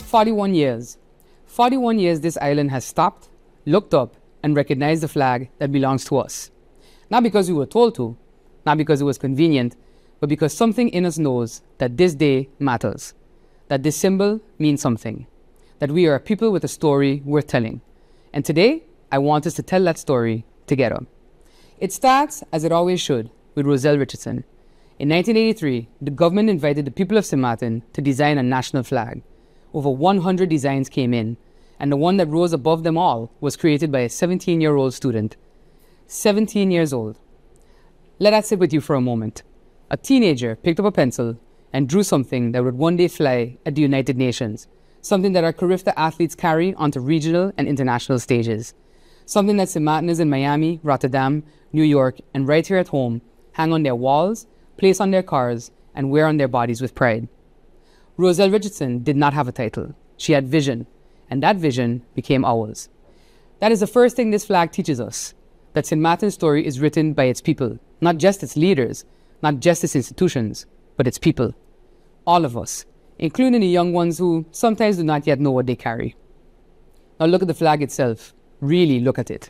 41 years. 41 years this island has stopped, looked up, and recognized the flag that belongs to us. Not because we were told to, not because it was convenient, but because something in us knows that this day matters, that this symbol means something, that we are a people with a story worth telling. And today, I want us to tell that story together. It starts, as it always should, with Roselle Richardson. In 1983, the government invited the people of St. Martin to design a national flag. Over 100 designs came in, and the one that rose above them all was created by a 17-year-old student. 17 years old. Let that sit with you for a moment. A teenager picked up a pencil and drew something that would one day fly at the United Nations, something that our Carifta athletes carry onto regional and international stages, something that St. Martiners in Miami, Rotterdam, New York, and right here at home hang on their walls, place on their cars, and wear on their bodies with pride. Roselle Richardson did not have a title. She had vision, and that vision became ours. That is the first thing this flag teaches us, that St. Martin's story is written by its people, not just its leaders, not just its institutions, but its people. All of us, including the young ones who sometimes do not yet know what they carry. Now look at the flag itself. Really look at it.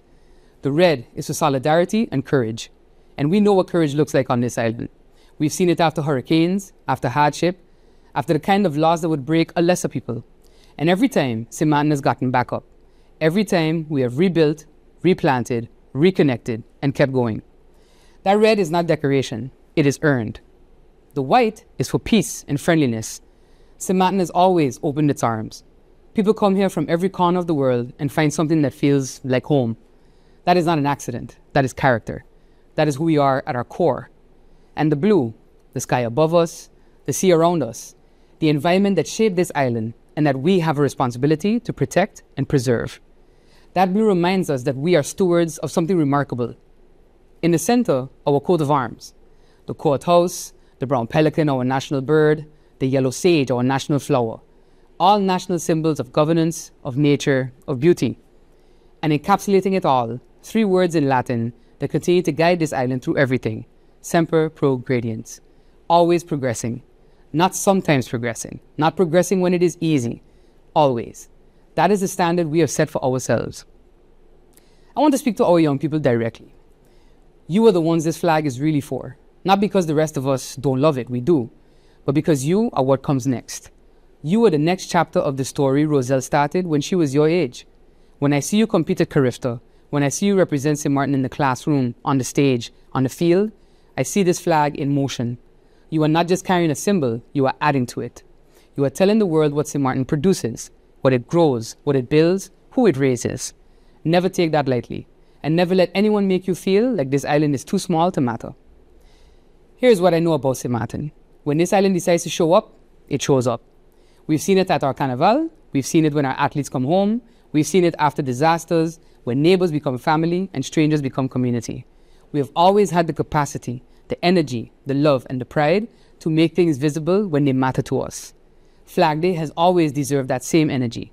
The red is for solidarity and courage. And we know what courage looks like on this island. We've seen it after hurricanes, after hardship, after the kind of laws that would break a lesser people. And every time, St. Martin has gotten back up. Every time we have rebuilt, replanted, reconnected, and kept going. That red is not decoration. It is earned. The white is for peace and friendliness. St. Martin has always opened its arms. People come here from every corner of the world and find something that feels like home. That is not an accident. That is character. That is who we are at our core. And the blue, the sky above us, the sea around us, the environment that shaped this island and that we have a responsibility to protect and preserve. That blue reminds us that we are stewards of something remarkable. In the center, our coat of arms. The courthouse, the brown pelican, our national bird, the yellow sage, our national flower. All national symbols of governance, of nature, of beauty. And encapsulating it all, 3 words in Latin that continue to guide this island through everything. Semper progrediens. Always progressing. Not sometimes progressing. Not progressing when it is easy. Always. That is the standard we have set for ourselves. I want to speak to our young people directly. You are the ones this flag is really for. Not because the rest of us don't love it, we do. But because you are what comes next. You are the next chapter of the story Roselle started when she was your age. When I see you compete at Carifta, when I see you represent St. Martin in the classroom, on the stage, on the field, I see this flag in motion. You are not just carrying a symbol, you are adding to it. You are telling the world what St. Martin produces, what it grows, what it builds, who it raises. Never take that lightly, and never let anyone make you feel like this island is too small to matter. Here's what I know about St. Martin. When this island decides to show up, it shows up. We've seen it at our carnival, we've seen it when our athletes come home, we've seen it after disasters, when neighbors become family and strangers become community. We have always had the capacity, the energy, the love, and the pride to make things visible when they matter to us. Flag Day has always deserved that same energy.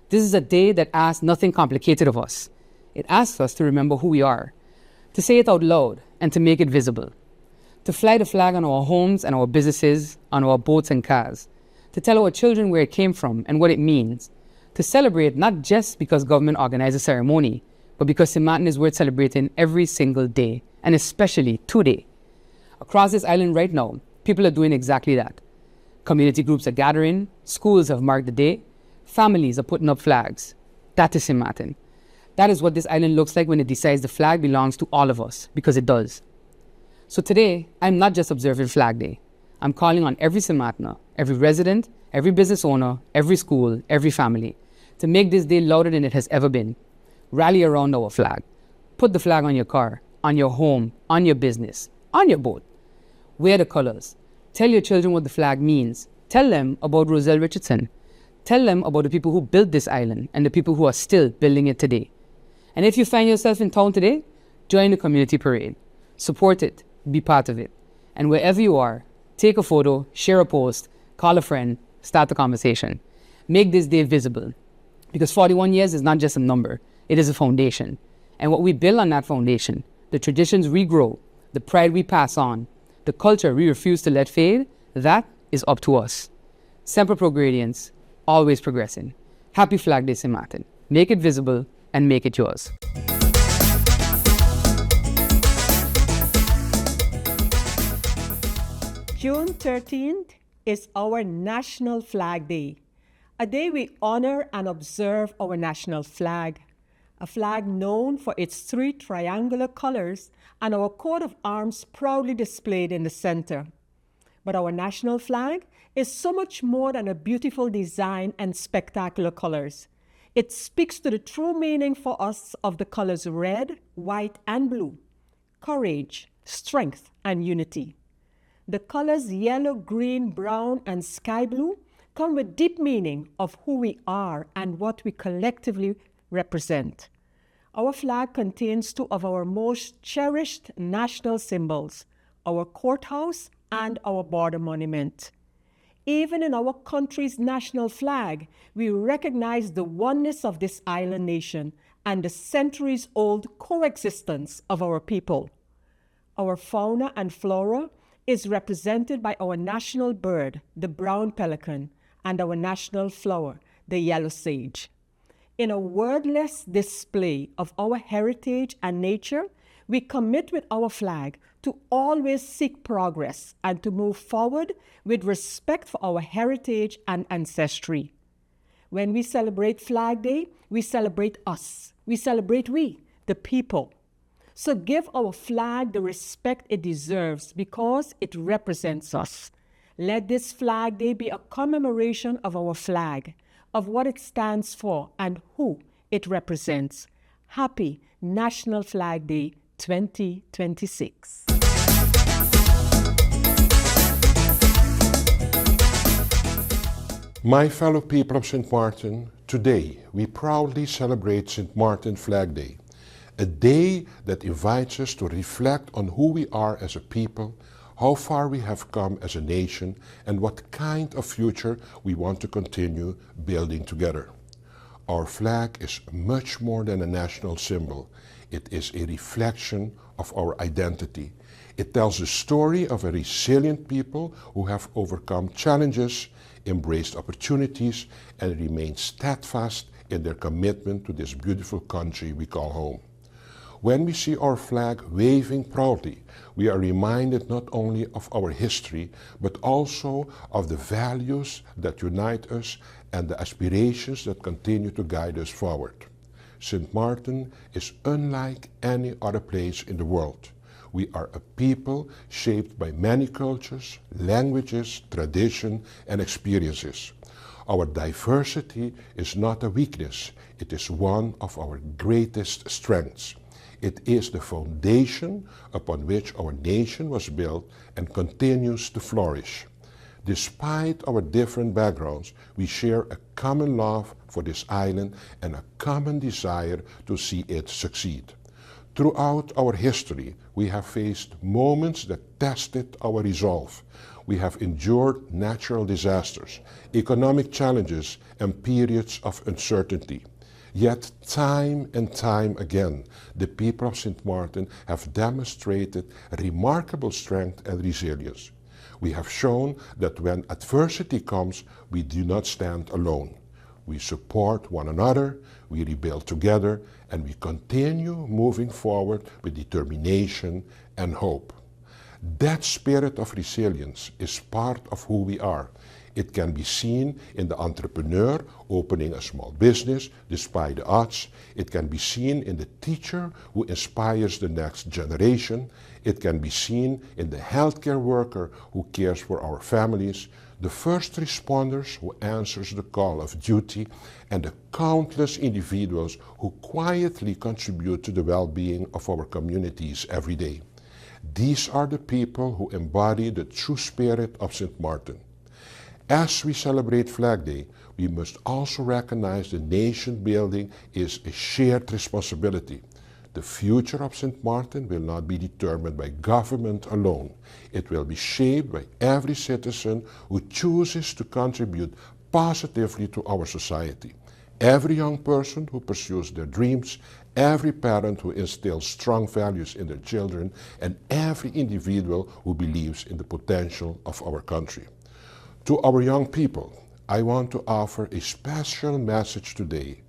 This is a day that asks nothing complicated of us. It asks us to remember who we are, to say it out loud, and to make it visible. To fly the flag on our homes and our businesses, on our boats and cars. To tell our children where it came from and what it means. To celebrate not just because government organized a ceremony, but because St. Martin is worth celebrating every single day, and especially today. Across this island right now, people are doing exactly that. Community groups are gathering, schools have marked the day, families are putting up flags. That is St. Martin. That is what this island looks like when it decides the flag belongs to all of us, because it does. So today, I'm not just observing Flag Day. I'm calling on every St. Martiner, every resident, every business owner, every school, every family, to make this day louder than it has ever been. Rally around our flag. Put the flag on your car, on your home, on your business, on your boat. Wear the colors. Tell your children what the flag means. Tell them about Roselle Richardson. Tell them about the people who built this island and the people who are still building it today. And if you find yourself in town today, join the community parade. Support it. Be part of it. And wherever you are, take a photo, share a post, call a friend, start the conversation. Make this day visible. Because 41 years is not just a number, it is a foundation. And what we build on that foundation, the traditions we grow, the pride we pass on, the culture we refuse to let fade, that is up to us. Semper progrediens, always progressing. Happy Flag Day, St. Martin. Make it visible and make it yours. June 13th is our National Flag Day, a day we honor and observe our national flag, a flag known for its 3 triangular colors and our coat of arms proudly displayed in the center. But our national flag is so much more than a beautiful design and spectacular colors. It speaks to the true meaning for us of the colors red, white, and blue: courage, strength, and unity. The colors yellow, green, brown, and sky blue come with deep meaning of who we are and what we collectively represent. Our flag contains 2 of our most cherished national symbols, our courthouse and our border monument. Even in our country's national flag, we recognize the oneness of this island nation and the centuries-old coexistence of our people. Our fauna and flora is represented by our national bird, the brown pelican, and our national flower, the yellow sage. In a wordless display of our heritage and nature, we commit with our flag to always seek progress and to move forward with respect for our heritage and ancestry. When we celebrate Flag Day, we celebrate us. We celebrate we, the people. So give our flag the respect it deserves because it represents us. Let this Flag Day be a commemoration of our flag, of what it stands for and who it represents. Happy National Flag Day 2026. My fellow people of St. Martin, today we proudly celebrate St. Martin Flag Day, a day that invites us to reflect on who we are as a people, how far we have come as a nation, and what kind of future we want to continue building together. Our flag is much more than a national symbol. It is a reflection of our identity. It tells the story of a resilient people who have overcome challenges, embraced opportunities, and remained steadfast in their commitment to this beautiful country we call home. When we see our flag waving proudly, we are reminded not only of our history, but also of the values that unite us and the aspirations that continue to guide us forward. St. Martin is unlike any other place in the world. We are a people shaped by many cultures, languages, tradition, and experiences. Our diversity is not a weakness, it is one of our greatest strengths. It is the foundation upon which our nation was built and continues to flourish. Despite our different backgrounds, we share a common love for this island and a common desire to see it succeed. Throughout our history, we have faced moments that tested our resolve. We have endured natural disasters, economic challenges, and periods of uncertainty. Yet time and time again, the people of St. Martin have demonstrated remarkable strength and resilience. We have shown that when adversity comes, we do not stand alone. We support one another, we rebuild together, and we continue moving forward with determination and hope. That spirit of resilience is part of who we are. It can be seen in the entrepreneur opening a small business despite the odds. It can be seen in the teacher who inspires the next generation. It can be seen in the healthcare worker who cares for our families, the first responders who answers the call of duty, and the countless individuals who quietly contribute to the well-being of our communities every day. These are the people who embody the true spirit of St. Martin. As we celebrate Flag Day, we must also recognize that nation building is a shared responsibility. The future of St. Martin will not be determined by government alone. It will be shaped by every citizen who chooses to contribute positively to our society. Every young person who pursues their dreams, every parent who instills strong values in their children, and every individual who believes in the potential of our country. To our young people, I want to offer a special message today.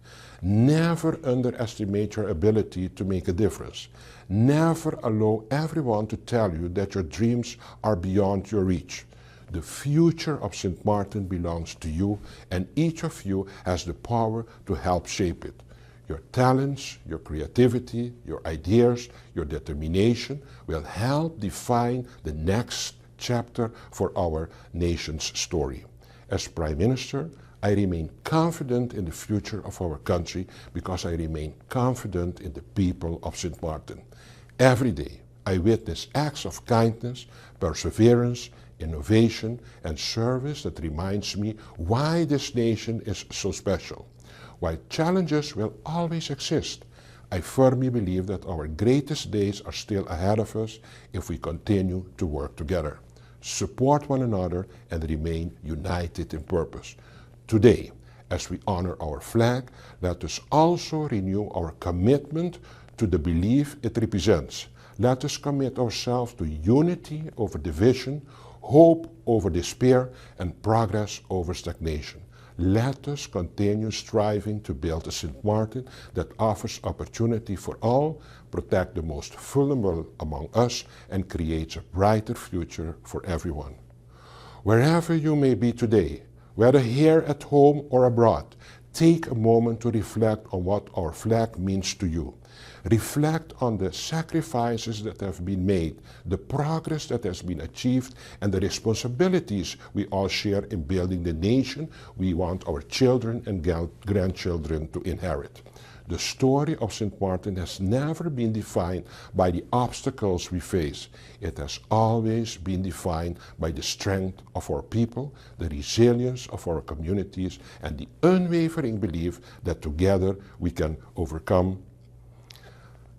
Never underestimate your ability to make a difference. Never allow everyone to tell you that your dreams are beyond your reach. The future of St. Martin belongs to you, and each of you has the power to help shape it. Your talents, your creativity, your ideas, your determination will help define the next chapter for our nation's story. As Prime Minister, I remain confident in the future of our country because I remain confident in the people of St. Martin. Every day, I witness acts of kindness, perseverance, innovation, and service that reminds me why this nation is so special. While challenges will always exist, I firmly believe that our greatest days are still ahead of us if we continue to work together, support one another, and remain united in purpose. Today, as we honor our flag, let us also renew our commitment to the belief it represents. Let us commit ourselves to unity over division, hope over despair, and progress over stagnation. Let us continue striving to build a St. Martin that offers opportunity for all, protect the most vulnerable among us, and creates a brighter future for everyone. Wherever you may be today, whether here at home or abroad, take a moment to reflect on what our flag means to you. Reflect on the sacrifices that have been made, the progress that has been achieved, and the responsibilities we all share in building the nation we want our children and grandchildren to inherit. The story of St. Martin has never been defined by the obstacles we face. It has always been defined by the strength of our people, the resilience of our communities, and the unwavering belief that together we can overcome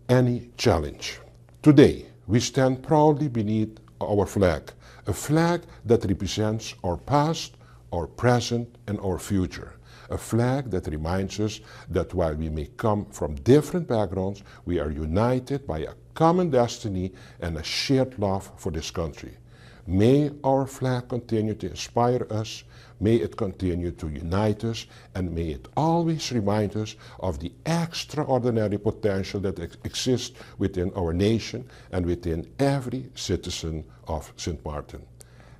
any challenge. Today, we stand proudly beneath our flag, a flag that represents our past, our present, and our future. A flag that reminds us that while we may come from different backgrounds, we are united by a common destiny and a shared love for this country. May our flag continue to inspire us, may it continue to unite us, and may it always remind us of the extraordinary potential that exists within our nation and within every citizen of St. Martin.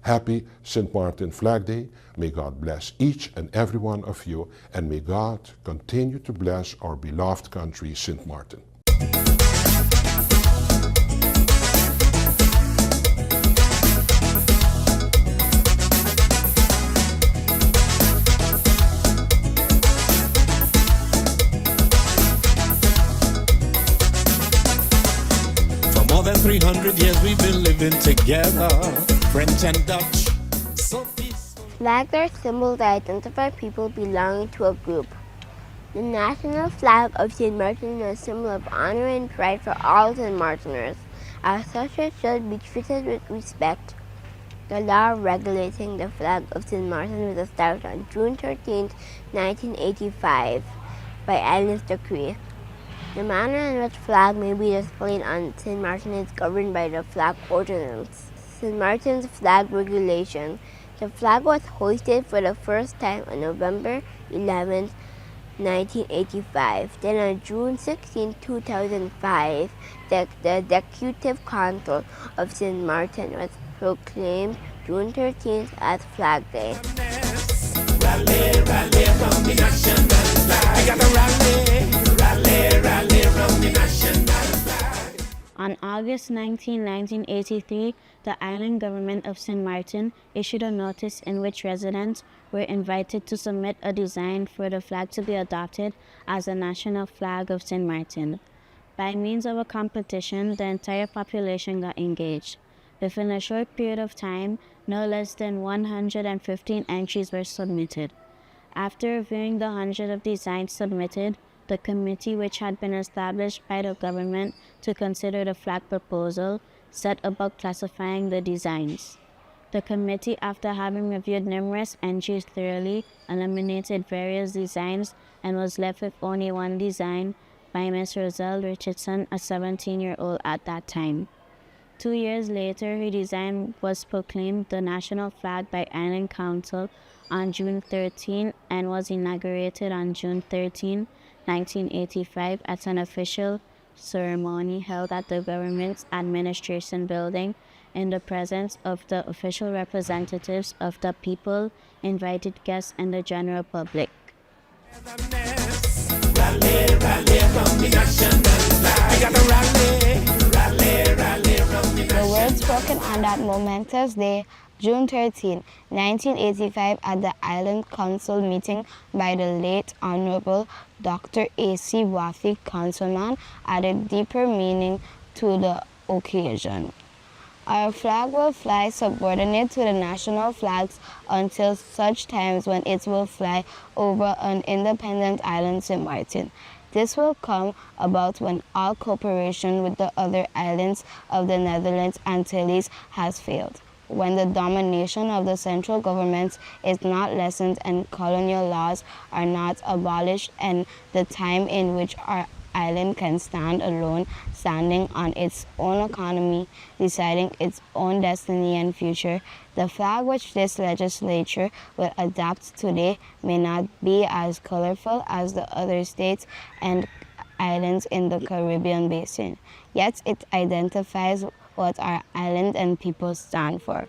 Happy St. Martin Flag Day. May God bless each and every one of you, and may God continue to bless our beloved country, St. Martin. For more than 300 years we've been living together, French and Dutch, so peaceful. Flags are symbols that identify people belonging to a group. The national flag of St. Martin is a symbol of honor and pride for all St. Martiners. As such, it should be treated with respect. The law regulating the flag of St. Martin was established on June 13, 1985 by Island's decree. The manner in which flag may be displayed on St. Martin is governed by the Flag Ordinance. St. Martin's Flag Regulation. The flag was hoisted for the first time on November 11, 1985. Then on June 16, 2005, the Executive Council of St. Martin was proclaimed June 13th as Flag Day. Rally, rally round the national flag. We gotta rally, rally, rally round the national flag. On August 19, 1983, the island government of St. Martin issued a notice in which residents were invited to submit a design for the flag to be adopted as the national flag of St. Martin. By means of a competition, the entire population got engaged. Within a short period of time, no less than 115 entries were submitted. After reviewing the hundreds of designs submitted, the committee, which had been established by the government to consider the flag proposal, set about classifying the designs. The committee, after having reviewed numerous entries thoroughly, eliminated various designs and was left with only one design by Ms. Roselle Richardson, a 17-year-old at that time. 2 years later, her design was proclaimed the national flag by Island Council on June 13 and was inaugurated on June 13, 1985 at an official ceremony held at the government's administration building in the presence of the official representatives of the people, invited guests, and the general public. Rally, rally from the national flag. We gotta rally, rally, rally from the The national words spoken on that momentous day, June 13, 1985, at the Island Council meeting by the late Honorable Dr. A.C. Wafi, Councilman, added deeper meaning to the occasion. Our flag will fly subordinate to the national flags until such times when it will fly over an independent island, St. Martin. This will come about when all cooperation with the other islands of the Netherlands Antilles has failed, when the domination of the central government is not lessened and colonial laws are not abolished, and the time in which our island can stand alone, standing on its own economy, deciding its own destiny and future. The flag which this legislature will adopt today may not be as colorful as the other states and islands in the Caribbean basin, yet it identifies what our island and people stand for.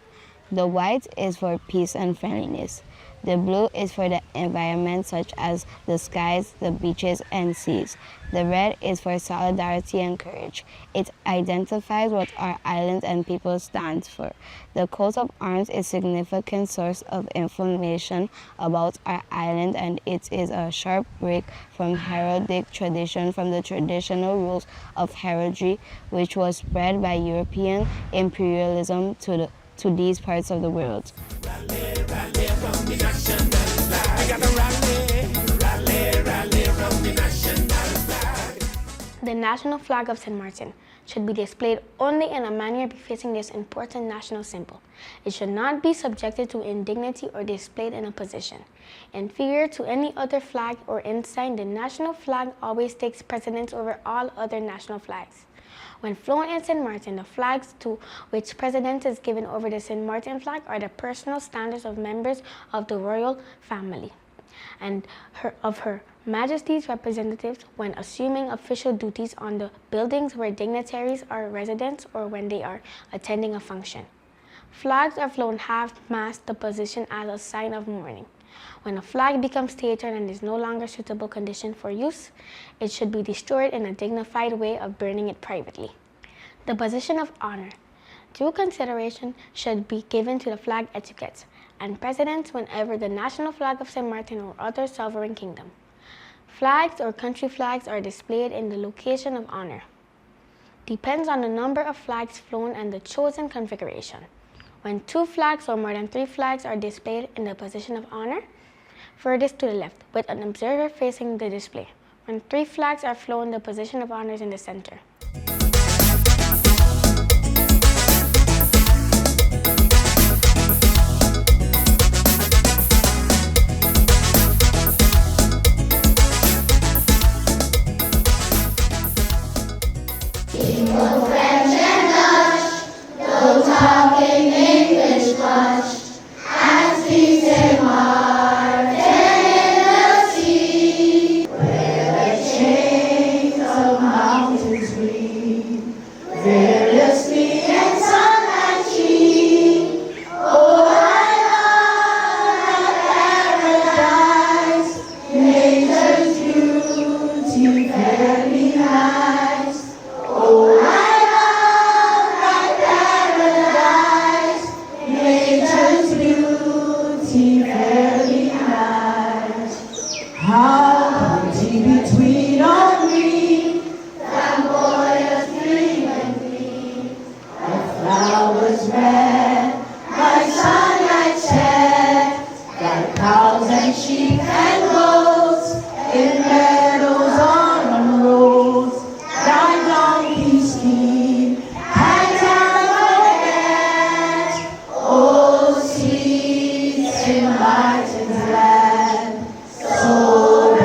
The white is for peace and friendliness. The blue is for the environment, such as the skies, the beaches, and seas. The red is for solidarity and courage. It identifies what our island and people stand for. The coat of arms is a significant source of information about our island, and it is a sharp break from heraldic tradition, from the traditional rules of heraldry, which was spread by European imperialism to these parts of the world. Rally, rally from the national flag. We gotta rally, rally, rally from the national flag. The national flag of St. Martin should be displayed only in a manner befitting this important national symbol. It should not be subjected to indignity or displayed in a position inferior to any other flag or ensign. The national flag always takes precedence over all other national flags. When flown in St. Martin, the flags to which precedence is given over the St. Martin flag are the personal standards of members of the royal family and of Her Majesty's representatives when assuming official duties on the buildings where dignitaries are residents or when they are attending a function. Flags are flown half-mast, the position as a sign of mourning. When a flag becomes tattered and is no longer suitable condition for use, it should be destroyed in a dignified way of burning it privately. The position of honor. Due consideration should be given to the flag etiquette and precedence whenever the national flag of St. Martin or other sovereign kingdom. Flags or country flags are displayed in the location of honor. Depends on the number of flags flown and the chosen configuration. When 2 flags or more than 3 flags are displayed in the position of honor, furthest to the left, with an observer facing the display. When 3 flags are flown, the position of honor is in the center. Martin's land, so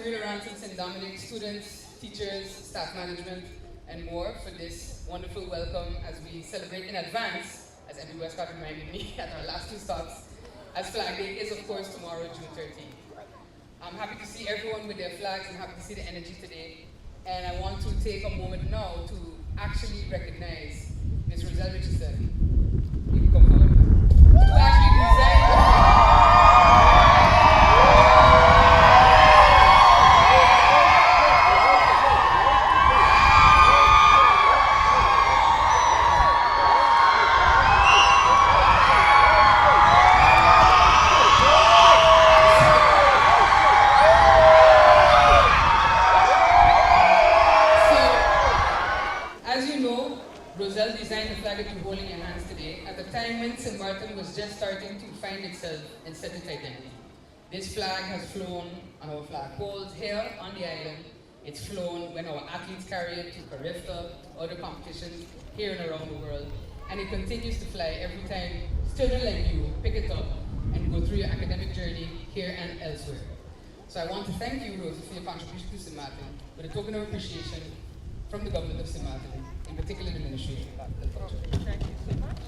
Cyril Ransom, St. Dominic, students, teachers, staff management, and more for this wonderful welcome as we celebrate in advance, as Emily Westcott reminded me at our last two stops, as Flag Day is of course tomorrow, June 13th. I'm happy to see everyone with their flags. I'm happy to see the energy today. And I want to take a moment now to actually recognize Ms. Roselle Richardson. You can come forward. Who actually designed the flag. Roselle designed the flag that you're holding in your hands today at the time when St. Martin was just starting to find itself and set its identity. This flag has flown on our flag poles here on the island. It's flown when our athletes carry it to Carifta, other competitions here and around the world. And it continues to fly every time children like you pick it up and go through your academic journey here and elsewhere. So I want to thank you, Rosie, for your contribution to St. Martin with a token of appreciation from the government of St. Martin, in particular the Ministry of Culture. Thank you so much.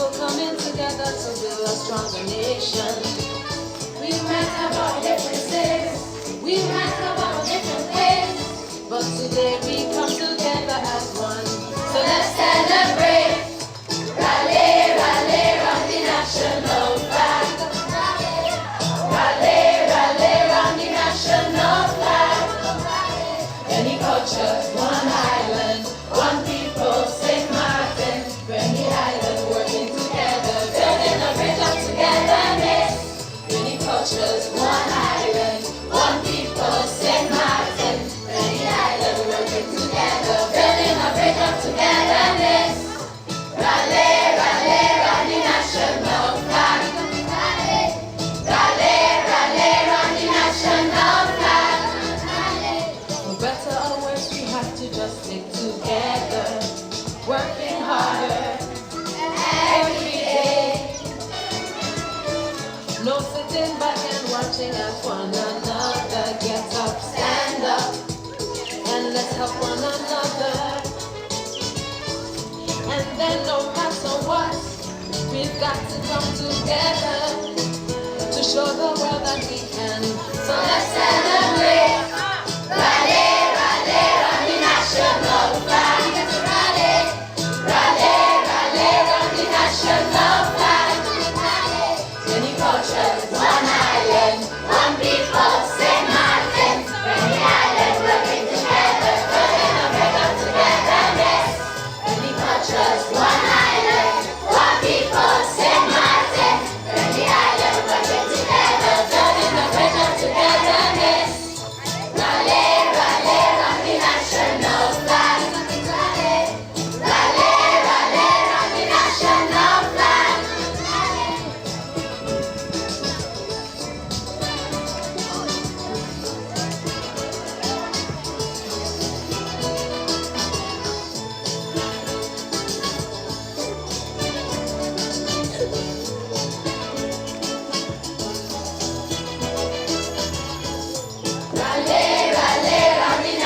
people coming together to build a stronger nation. We might have our differences, we might have our different ways, but today we come together as one. So let's celebrate. Rally, rally, round the national flag. Rally, rally, round the national flag. Any cultures, one island, one people, St. Martin. Any island working together, building a bridge of togetherness. Any cultures, one island, one people, St. Martin. Any island working together, building a bridge of togetherness. Rally, rally, round the national flag. Rally, rally, round the national flag. For better or worse, we have to just stick together, working harder every day. No sitting back and watching as one another. Get up, stand up, and let's help one another. And then no matter what, we've got to come together to show the world that we can. So let's celebrate. Rally, rally, round the national flag. Rally, rally, rally, round the national flag. Many cultures, one island, one people, St. Martin. Many islands working together, building a bridge of togetherness. Many cultures, one island, one people, St. Martin. Many islands working together, building a bridge of togetherness. Rally, rally, round the national flag. Rally, rally, round the national flag. Rally, rally, round the national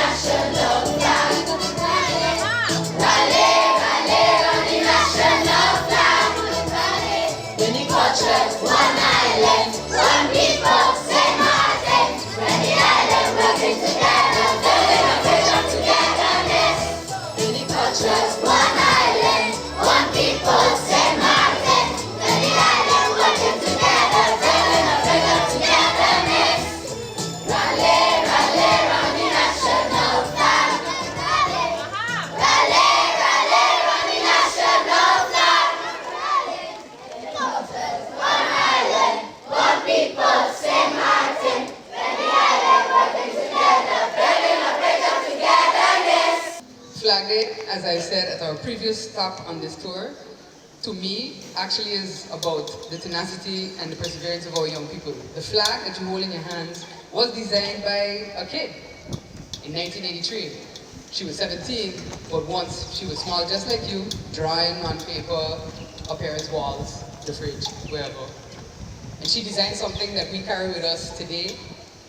flag. Rally, rally, round the national flag. Many cultures, one island, one people, St. Martin. Many islands working together, building a bridge of togetherness. Many cultures, one island, one people, St. Martin. Many islands working together, building a bridge of togetherness. Rally, rally, round the national flag. Rally, rally, round the national flag. One island, one people, St. Martin. Many islands working together, building a bridge of togetherness. Flag Day, as I said at our previous stop on this tour, to me actually is about the tenacity and the perseverance of our young people. The flag that you hold in your hands was designed by a kid in 1983. She was 17, but once she was small just like you, drawing on paper, up here as walls, the fridge, wherever. And she designed something that we carry with us today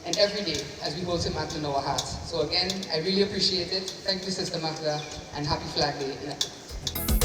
and every day as we hold St. Martin in our hearts. So again, I really appreciate it. Thank you, Sister Magda, and happy Flag Day.